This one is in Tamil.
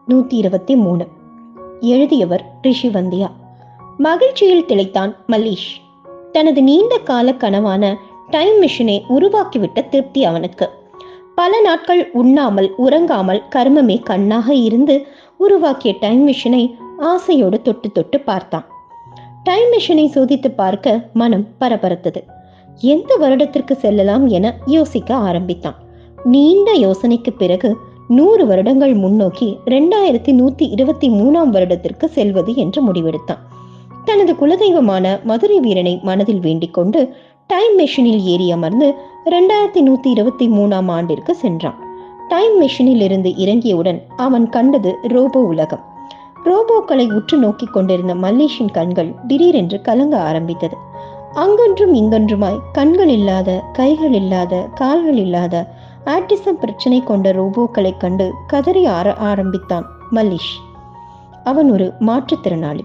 123. எழுதியவர் ரிஷிவந்தியா. மகிழ்ச்சியில் திளைத்தான் மல்லீஷ். தனது நீண்ட கால கனவான டைம் மிஷினை உருவாக்கிவிட்ட திருப்தி அவனுக்கு. பல நாட்கள் உண்ணாமல் உறங்காமல் கர்மமே கண்ணாக இருந்து உருவாக்கிய டைம் மிஷினை ஆசையோடு தொட்டு தொட்டு பார்த்தான். டைம் மிஷினை சோதித்து பார்க்க மனம் பரபரத்தது. எந்த வருடத்திற்கு செல்லலாம் என யோசிக்க ஆரம்பித்தான். நீண்ட யோசனைக்கு பிறகு 100 வருடங்கள் முன்னோக்கி 2123 வருடத்திற்கு செல்வது என்று முடிவெடுத்தான். தனது குலதெய்வமான மதுரை வீரனை மனதில் வேண்டிக் கொண்டு டைம் மெஷினில் ஏறி அமர்ந்து 2123 ஆண்டிற்கு சென்றான். டைம் மெஷினில் இருந்து இறங்கியவுடன் அவன் கண்டது ரோபோ உலகம். ரோபோக்களை உற்று நோக்கி கொண்டிருந்த மல்லீஷின் கண்கள் திடீரென்று கலங்க ஆரம்பித்தது. அங்கொன்றும் இங்கொன்றுமாய் கண்கள் இல்லாத, கைகள் இல்லாத, கால்கள் இல்லாத ஆட்டிசம் பிரச்சனை கொண்ட ரோபோக்களை கண்டு கதறி ஆரம்பித்தான் மல்லீஷ். அவன் ஒரு மாற்றுத்திறனாளி.